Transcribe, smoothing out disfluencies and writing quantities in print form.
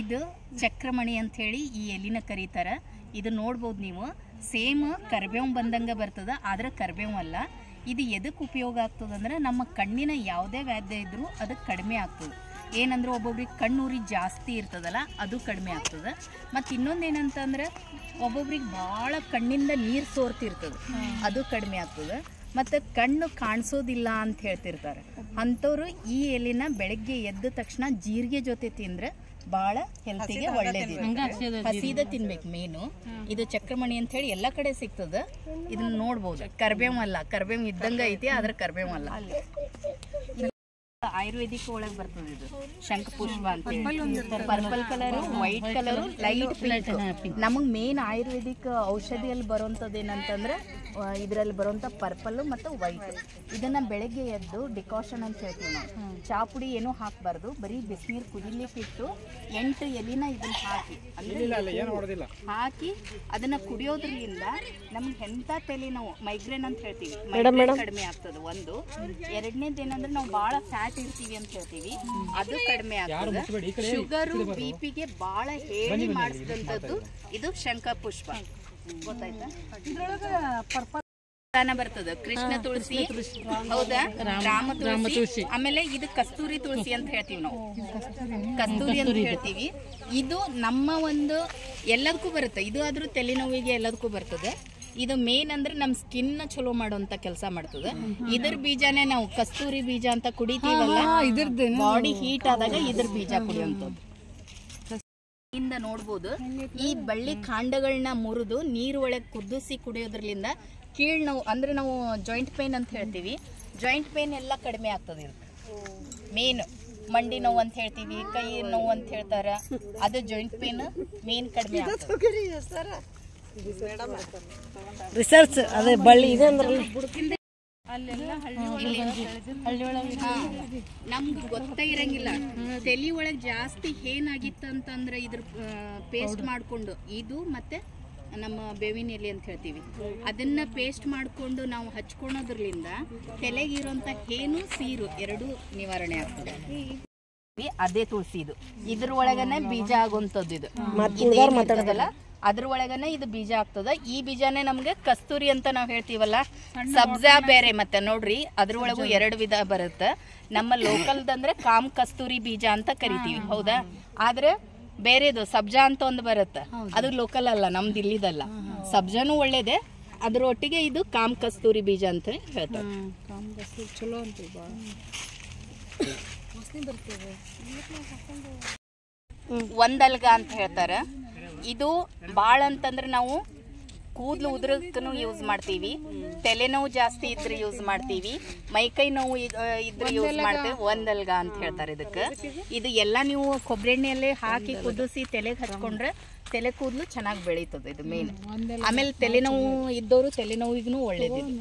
ಇದು ಚಕ್ರಮಣಿ ಅಂತ ಹೇಳಿ ಈ ಎಲಿನ ಕರೀತಾರ. ಇದು ನೋಡ್ಬೋದು ನೀವು, ಸೇಮ್ ಕರಿಬೇವು ಬಂದಂಗೆ ಬರ್ತದ, ಆದ್ರೆ ಕರಿಬೇವು ಅಲ್ಲ. ಇದು ಎದಕ್ಕೆ ಉಪಯೋಗ ಆಗ್ತದೆ ಅಂದ್ರೆ ನಮ್ಮ ಕಣ್ಣಿನ ಯಾವುದೇ ವ್ಯಾಧ್ಯ ಇದ್ರೂ ಅದಕ್ಕೆ ಕಡಿಮೆ ಆಗ್ತದೆ. ಏನಂದ್ರೆ ಒಬ್ಬೊಬ್ರಿಗೆ ಕಣ್ಣೂರಿ ಜಾಸ್ತಿ ಇರ್ತದಲ್ಲ, ಅದು ಕಡಿಮೆ ಆಗ್ತದೆ. ಮತ್ತು ಇನ್ನೊಂದೇನಂತಂದ್ರೆ ಒಬ್ಬೊಬ್ರಿಗೆ ಭಾಳ ಕಣ್ಣಿಂದ ನೀರು ಸೋರ್ತಿರ್ತದೆ, ಅದು ಕಡಿಮೆ ಆಗ್ತದೆ. ಮತ್ತು ಕಣ್ಣು ಕಾಣಿಸೋದಿಲ್ಲ ಅಂತ ಹೇಳ್ತಿರ್ತಾರೆ ಅಂಥವ್ರು ಈ ಎಲಿನ ಬೆಳಗ್ಗೆ ಎದ್ದ ತಕ್ಷಣ ಜೀರಿಗೆ ಜೊತೆ ತಿಂದರೆ ಭಾಳ ಹೆಲ್ತಿಗೆ ಒಳ್ಳೇದಿದೆ. ಹಸಿದ ತಿನ್ಬೇಕು ಮೇನು. ಇದು ಚಕ್ರಮಣಿ ಅಂತ ಹೇಳಿ ಎಲ್ಲ ಕಡೆ ಸಿಗ್ತದೆ. ಇದನ್ನ ನೋಡ್ಬೋದು. ಕರ್ಬೇವು ಅಲ್ಲ, ಕರ್ಬೇವು ಇದ್ದಂಗೆ ಐತಿ, ಆದ್ರೆ ಕರ್ಬೇವು ಅಲ್ಲ. ಆಯುರ್ವೇದಿಕ್ ಒಳಗೆ ಬರ್ತದೆ. ಇದು ಶಂಖಪುಷ್ಪ ಅಂತ purple colour, white colour, light pink. ನಮಗೆ ಮೇನ್ ಆಯುರ್ವೇದಿಕ್ ಔಷಧಿಯಲ್ಲಿ ಬರೋಂಥದ್ದು ಏನಂತಂದ್ರೆ ಇದರಲ್ಲಿ ಬರುವಂಥ ಪರ್ಪಲ್ಲು ಮತ್ತು ವೈಟ್. ಇದನ್ನು ಬೆಳಗ್ಗೆ ಎದ್ದು ಡಿಕಾಷನ್ ಅಂತ ಹೇಳ್ತೀವಿ ನಾವು. ಚಾ ಪುಡಿ ಏನೂ ಹಾಕಬಾರ್ದು, ಬರೀ ಬಿಸಿನೀರು ಕುದಿಲಿಕ್ಕೆ ಇಟ್ಟು 8 ಎಲಿನ ಇದನ್ನು ಹಾಕಿ ಅದನ್ನು ಕುಡಿಯೋದ್ರಿಂದ ನಮ್ಗೆ ಎಂಥ ತಲೆನೋವು, ಮೈಗ್ರೇನ್ ಅಂತ ಹೇಳ್ತೀವಿ, ಮೈಗ್ರೇನ್ ಕಡಿಮೆ ಆಗ್ತದೆ ಒಂದು. ಎರಡನೇದು ಏನಂದ್ರೆ ನಾವು ಭಾಳ ಫ್ಯಾಟ್ ಇರ್ತೀವಿ ಅಂತ ಹೇಳ್ತೀವಿ, ಅದು ಕಡಿಮೆ ಆಗ್ತದೆ. ಶುಗರು BP-ಗೆ ಭಾಳ ಹೇಳಿ ಮಾಡಿಸಿದಂಥದ್ದು ಇದು ಶಂಖಪುಷ್ಪ. ಗೊತ್ತಾಯ್ತಾ? ಬರ್ತದ ಕೃಷ್ಣ ತುಳಸಿ, ಹೌದಾ, ರಾಮ ತುಳಸಿ, ಆಮೇಲೆ ಇದು ಕಸ್ತೂರಿ ತುಳಸಿ ಅಂತ ಹೇಳ್ತೀವಿ ನಾವು. ಕಸ್ತೂರಿ ಅಂತ ಹೇಳ್ತೀವಿ. ಇದು ನಮ್ಮ ಒಂದು ಎಲ್ಲದಕ್ಕೂ ಬರುತ್ತೆ. ಇದು ಆದ್ರೂ ತಲೆನೋವಿಗೆ ಎಲ್ಲದಕ್ಕೂ ಬರ್ತದೆ. ಇದು ಮೇನ್ ಅಂದ್ರೆ ನಮ್ಮ ಸ್ಕಿನ್ ಚಲೋ ಮಾಡುವಂತ ಕೆಲಸ ಮಾಡ್ತದೆ. ಇದ್ರ ಬೀಜನೇ ನಾವು ಕಸ್ತೂರಿ ಬೀಜ ಅಂತ ಕುಡಿತೀವಲ್ಲ, ಬಾಡಿ ಹೀಟ್ ಆದಾಗ ಇದ್ರ ಬೀಜ ಕುಡಿಯುವಂಥದ್ದು. ಇಂದ ನೋಡ್ಬೋದು, ಈ ಬಳ್ಳಿ ಕಾಂಡಗಳನ್ನ ಮುರಿದು ನೀರು ಒಳಗೆ ಕುದಿಸಿ ಕುಡಿಯೋದ್ರಲ್ಲಿಂದ ಕೀಳ್ ನೋವು ಅಂದ್ರೆ ನಾವು ಜಾಯಿಂಟ್ ಪೇನ್ ಅಂತ ಹೇಳ್ತೀವಿ, ಜಾಯಿಂಟ್ ಪೇನ್ ಎಲ್ಲ ಕಡಿಮೆ ಆಗ್ತದೆ. ಇದಕ್ಕೆ ಮೇನ್ ಮಂಡಿ ನೋವು ಅಂತ ಹೇಳ್ತೀವಿ, ಕೈ ನೋವು ಅಂತ ಹೇಳ್ತಾರ, ಅದು ಜಾಯಿಂಟ್ ಪೇನ್ ಮೇನ್ ಕಡಿಮೆ ಆಗ್ತದೆ. ರಿಸರ್ಚ್ ಅದೇ ಬಳ್ಳಿ ಇದೆ ಅಂದ್ರೆ ನಮ್ಗೆ ಗೊತ್ತೇ ಇರಂಗಿಲ್ಲ. ತಲೆ ಒಳಗೆ ಜಾಸ್ತಿ ಏನಾಗಿತ್ತು ಅಂತಂದ್ರೆ ಇದ್ರ ಪೇಸ್ಟ್ ಮಾಡ್ಕೊಂಡು, ಇದು ಮತ್ತೆ ನಮ್ಮ ಬೇವಿನ ಎಲೆ ಅಂತ ಹೇಳ್ತೀವಿ, ಅದನ್ನ ಪೇಸ್ಟ್ ಮಾಡ್ಕೊಂಡು ನಾವು ಹಚ್ಕೊಳೋದ್ರಲಿಂದ ತಲೆಗಿರೋಂಥ ಹೇನು ಸೀರು ಎರಡೂ ನಿವಾರಣೆ ಆಗ್ತದೆ. ಅದೇ ತುಳಸಿ ಇದು, ಇದ್ರ ಒಳಗನೆ ಬೀಜ ಆಗುವಂಥದ್ದು. ಇದು ಮಾತಾಡೋದಲ್ಲ, ಅದ್ರ ಒಳಗನೆ ಇದು ಬೀಜ ಆಗ್ತದ. ಈ ಬೀಜನೇ ನಮ್ಗೆ ಕಸ್ತೂರಿ ಅಂತ ನಾವು ಹೇಳ್ತೀವಲ್ಲ, ಸಬ್ಜಾ ಬೇರೆ. ಮತ್ತೆ ನೋಡ್ರಿ ಅದ್ರೊಳಗೂ 2 ವಿಧ ಬರುತ್ತೆ. ನಮ್ಮ ಲೋಕಲ್ದಂದ್ರೆ ಕಾಮ್ ಕಸ್ತೂರಿ ಬೀಜ ಅಂತ ಕರಿತೀವಿ, ಹೌದಾ. ಆದ್ರೆ ಬೇರೆದು ಸಬ್ಜಾ ಅಂತ ಒಂದು ಬರುತ್ತೆ, ಅದು ಲೋಕಲ್ ಅಲ್ಲ, ನಮ್ದು ಇಲ್ಲಿದಲ್ಲ. ಸಬ್ಜಾನು ಒಳ್ಳೇದೆ, ಅದ್ರ ಒಟ್ಟಿಗೆ ಇದು ಕಾಮ್ ಕಸ್ತೂರಿ ಬೀಜ ಅಂತ ಹೇಳ್ತಾರೆ. ಒಂದಲ್ಗ ಅಂತ ಹೇಳ್ತಾರ. ಇದು ಭಾಳ ಅಂತಂದ್ರೆ ನಾವು ಕೂದಲು ಉದ್ರಕ್ಕೂ ಯೂಸ್ ಮಾಡ್ತೀವಿ, ತಲೆನೋವು ಜಾಸ್ತಿ ಇದ್ರೆ ಯೂಸ್ ಮಾಡ್ತೀವಿ, ಮೈಕೈ ನೋವು ಇದ್ರೆ ಯೂಸ್ ಮಾಡ್ತೀವಿ. ಒಂದಲ್ಗ ಅಂತ ಹೇಳ್ತಾರೆ ಇದಕ್ಕೆ. ಇದು ಎಲ್ಲ ನೀವು ಕೊಬ್ಬರಿ ಎಣ್ಣೆಯಲ್ಲೇ ಹಾಕಿ ಕುದಿಸಿ ತಲೆಗೆ ಹಚ್ಕೊಂಡ್ರೆ ತಲೆ ಕೂದಲು ಚೆನ್ನಾಗಿ ಬೆಳೀತದೆ. ಇದು ಮೇನ್. ಆಮೇಲೆ ತಲೆನೋವು ಇದ್ದವರು ತಲೆನೋವಿಗೂ ಒಳ್ಳೇದಿದೆ.